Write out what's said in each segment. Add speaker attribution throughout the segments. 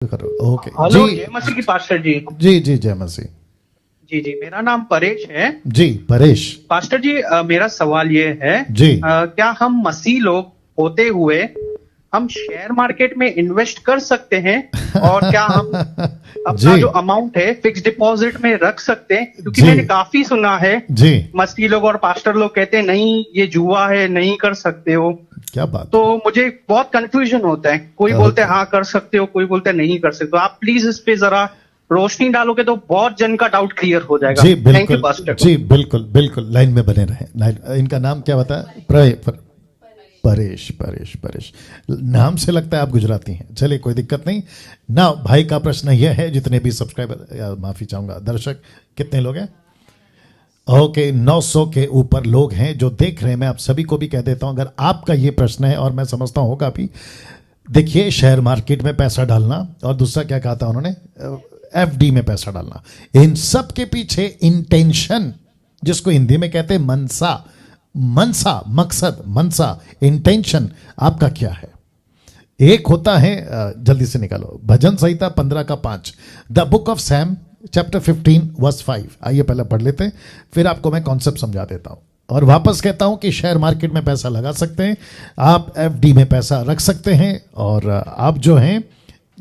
Speaker 1: Okay
Speaker 2: hello,
Speaker 1: जी
Speaker 2: जय मसीह की pastor जी।
Speaker 1: जी जी जय मसीह।
Speaker 2: जी जी, मेरा नाम परेश है।
Speaker 1: जी परेश
Speaker 2: पास्टर जी, मेरा सवाल ये है,
Speaker 1: जी
Speaker 2: क्या हम मसीह लोग होते हुए हम शेयर मार्केट में इन्वेस्ट कर सकते हैं? और क्या हम अपना
Speaker 1: जी
Speaker 2: जो अमाउंट है फिक्स डिपॉजिट में रख सकते हैं? क्योंकि
Speaker 1: जी
Speaker 2: मैंने काफी सुना है
Speaker 1: जी
Speaker 2: मसीह लोग और पास्टर लोग कहते हैं नहीं ये जुआ है, नहीं कर सकते हो।
Speaker 1: क्या बात
Speaker 2: तो
Speaker 1: है।
Speaker 2: मुझे बहुत कंफ्यूजन होता है, कोई बोलते हैं
Speaker 1: ओके
Speaker 2: हाँ कर सकते हो, कोई बोलते हैं नहीं कर सकते हो। आप प्लीज इस पे जरा रोशनी डालोगे तो बहुत जन का डाउट क्लियर हो जाएगा।
Speaker 1: जी
Speaker 2: थैंक यू
Speaker 1: बिल्कुल
Speaker 2: पास्टर।
Speaker 1: जी बिल्कुल बिल्कुल लाइन में बने रहें। इनका नाम क्या बताया? परेश परेश परेश नाम से लगता है आप गुजराती हैं। चलिए कोई दिक्कत नहीं ना। भाई का प्रश्न यह है, जितने भी सब्सक्राइबर या माफी चाहूंगा दर्शक, कितने लोग हैं? ओके 900 के ऊपर लोग हैं जो देख रहे हैं। मैं आप सभी को भी कह देता हूं, अगर आपका ये प्रश्न है और मैं समझता हूं होगा भी, देखिए शेयर मार्केट में पैसा डालना और दूसरा क्या कहा था उन्होंने, एफडी में पैसा डालना, इन सब के पीछे इंटेंशन, जिसको हिंदी में कहते हैं मनसा, मनसा मकसद, मनसा इंटेंशन आपका क्या है? एक होता है, जल्दी से निकालो, भजन संहिता 15 का 5, the book of Psalm chapter 15 verse 5। आइए पहले पढ़ लेते हैं, फिर आपको मैं कॉन्सेप्ट समझा देता हूं। और वापस कहता हूं कि शेयर मार्केट में पैसा लगा सकते हैं, आप एफडी में पैसा रख सकते हैं, और आप जो हैं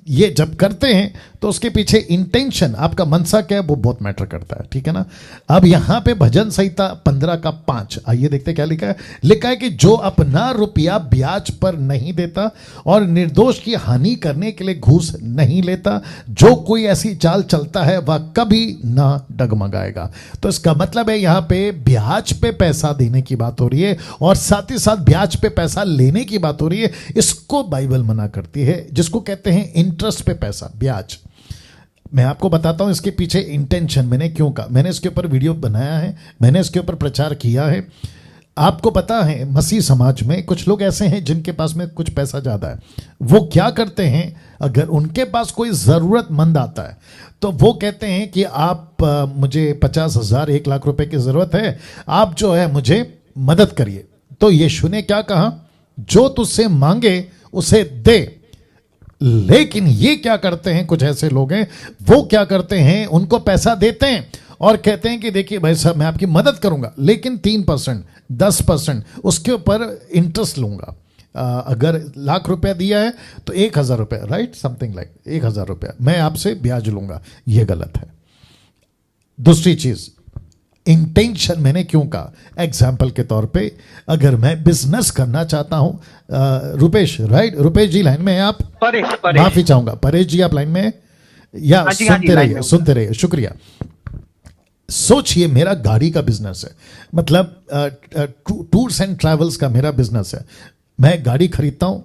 Speaker 1: ये जब करते हैं तो उसके पीछे इंटेंशन, आपका मनसा क्या है, वो बहुत मैटर करता है। ठीक है ना। अब यहां पे भजन संहिता 15 का 5, आइए देखते क्या लिखा है। लिखा है कि जो अपना रुपया ब्याज पर नहीं देता और निर्दोष की हानि करने के लिए घूस नहीं लेता, जो कोई ऐसी चाल चलता है वह कभी ना डगमगाएगा। तो इसका मतलब है यहां पे ब्याज पे पैसा देने की बात हो रही है और साथ ही साथ ब्याज पे पैसा लेने की बात हो रही है। इसको बाइबल मना करती है, जिसको कहते हैं इंटरेस्ट पे पैसा, ब्याज। मैं आपको बताता हूं इसके पीछे इंटेंशन मैंने क्यों कहा। मैंने इसके ऊपर वीडियो बनाया है, मैंने इसके ऊपर प्रचार किया है। आपको पता है मसीह समाज में कुछ लोग ऐसे हैं जिनके पास में कुछ पैसा ज्यादा है। वो क्या करते हैं, अगर उनके पास कोई जरूरतमंद आता है तो वो कहते हैं कि आप मुझे 50,000 1 लाख रुपए की जरूरत है, आप जो है मुझे मदद करिए। तो यीशु ने क्या कहा, जो तुझसे मांगे उसे दे। लेकिन ये क्या करते हैं, कुछ ऐसे लोग हैं वो क्या करते हैं, उनको पैसा देते हैं और कहते हैं कि देखिए भाई साहब मैं आपकी मदद करूंगा, लेकिन 3% 10% उसके ऊपर इंटरेस्ट लूंगा। अगर लाख रुपया दिया है तो 1,000 रुपया, राइट, समथिंग लाइक 1,000 रुपया मैं आपसे ब्याज लूंगा। यह गलत है। दूसरी चीज, इंटेंशन मैंने क्यों कहा, एग्जाम्पल के तौर पे अगर मैं बिजनेस करना चाहता हूं, रुपेश, राइट, रुपेश जी लाइन में है आप?
Speaker 2: परेश
Speaker 1: माफी चाहूंगा, परेश जी आप लाइन में हैं या?
Speaker 2: हाँ जी, हाँ जी,
Speaker 1: सुनते
Speaker 2: लाइन
Speaker 1: रहिए
Speaker 2: में
Speaker 1: सुनते रहिए, शुक्रिया। सोचिए मेरा गाड़ी का बिजनेस है, मतलब टूर्स एंड ट्रैवल्स का मेरा बिजनेस है। मैं गाड़ी खरीदता हूं,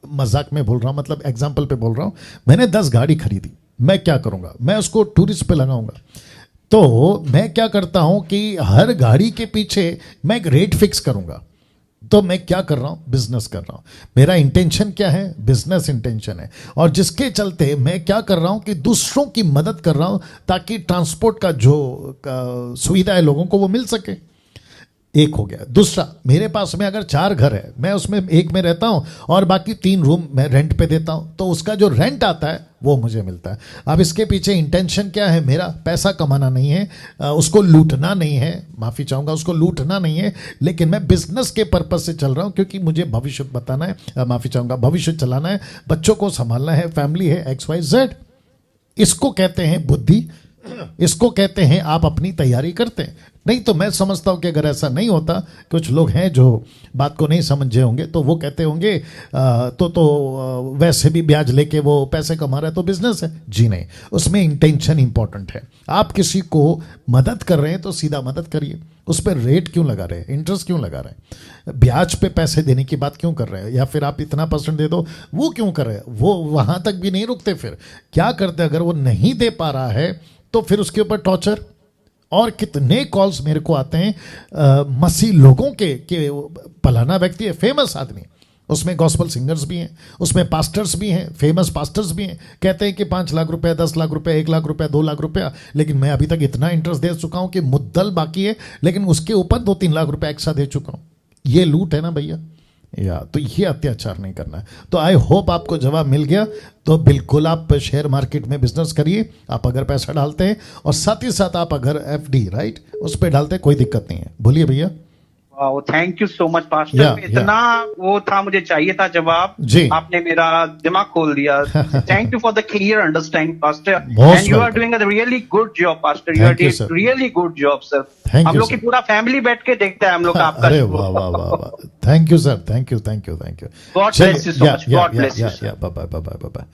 Speaker 1: मजाक में बोल रहा हूं, मतलब एग्जाम्पल पे बोल रहा हूं। मैंने 10 गाड़ी खरीदी, मैं क्या करूंगा, मैं उसको टूरिस्ट पे लगाऊंगा। तो मैं क्या करता हूं कि हर गाड़ी के पीछे मैं एक रेट फिक्स करूंगा। तो मैं क्या कर रहा हूं, बिजनेस कर रहा हूं। मेरा इंटेंशन क्या है, बिजनेस इंटेंशन है, और जिसके चलते मैं क्या कर रहा हूं कि दूसरों की मदद कर रहा हूं ताकि ट्रांसपोर्ट का जो सुविधा है लोगों को वो मिल सके। एक हो गया। दूसरा, मेरे पास में अगर 4 घर है, मैं उसमें एक में रहता हूं और बाकी 3 रूम मैं रेंट पे देता हूं, तो उसका जो रेंट आता है वो मुझे मिलता है। अब इसके पीछे इंटेंशन क्या है, मेरा पैसा कमाना नहीं है, उसको लूटना नहीं है, माफी चाहूंगा, उसको लूटना नहीं है, लेकिन मैं बिजनेस के पर्पज से चल रहा हूं क्योंकि मुझे भविष्य बताना है, माफी चाहूंगा, भविष्य चलाना है, बच्चों को संभालना है, फैमिली है, XYZ। इसको कहते हैं बुद्धि, इसको कहते हैं आप अपनी तैयारी करते हैं। नहीं तो मैं समझता हूं कि अगर ऐसा नहीं होता, कुछ लोग हैं जो बात को नहीं समझे होंगे, तो वो कहते होंगे वैसे भी ब्याज लेके वो पैसे कमा रहा है तो बिजनेस है। जी नहीं, उसमें इंटेंशन इंपॉर्टेंट है। आप किसी को मदद कर रहे हैं तो सीधा मदद करिए, उस पर रेट क्यों लगा रहे हैं, इंटरेस्ट क्यों लगा रहे हैं, ब्याज पे पैसे देने की बात क्यों कर रहे हैं, या फिर आप इतना % दे दो, वो क्यों कर रहे हैं? वो वहां तक भी नहीं रुकते, फिर क्या करते, अगर वो नहीं दे पा रहा है तो फिर उसके ऊपर टॉर्चर। और कितने कॉल्स मेरे को आते हैं मसीह लोगों के फलाना व्यक्ति है, फेमस आदमी, उसमें गॉस्पल सिंगर्स भी हैं, उसमें पास्टर्स भी हैं, फेमस पास्टर्स भी हैं, कहते हैं कि 5 लाख रुपए, 10 लाख रुपए, 1 लाख रुपए, 2 लाख रुपया, लेकिन मैं अभी तक इतना इंटरेस्ट दे चुका हूं कि मुद्दल बाकी है, लेकिन उसके ऊपर 2-3 लाख रुपए एक्स्ट्रा दे चुका हूं। ये लूट है ना भैया। या तो ये अत्याचार नहीं करना है। तो आई होप आपको जवाब मिल गया। तो बिल्कुल आप शेयर मार्केट में बिजनेस करिए, आप अगर पैसा डालते हैं, और साथ ही साथ आप अगर FD राइट उस पर डालते हैं, कोई दिक्कत नहीं है। बोलिए भैया।
Speaker 2: Thank you so much pastor. इतना वो था, मुझे चाहिए था जवाब
Speaker 1: जी।
Speaker 2: आपने मेरा दिमाग खोल दिया। Thank you for the clear understanding pastor,
Speaker 1: Most
Speaker 2: and you are
Speaker 1: welcome.
Speaker 2: Doing a really good job pastor. You are
Speaker 1: Thank you, sir.
Speaker 2: Doing really good job sir.
Speaker 1: Thank
Speaker 2: हम
Speaker 1: you,
Speaker 2: लोग की
Speaker 1: sir.
Speaker 2: पूरा family बैठ के देखता है हम लोग का आपका
Speaker 1: अरे
Speaker 2: show।
Speaker 1: वाह वाह वाह वाह, thank you sir, thank you thank you thank you.
Speaker 2: God bless you so much. God bless you, sir.
Speaker 1: Bye bye bye bye.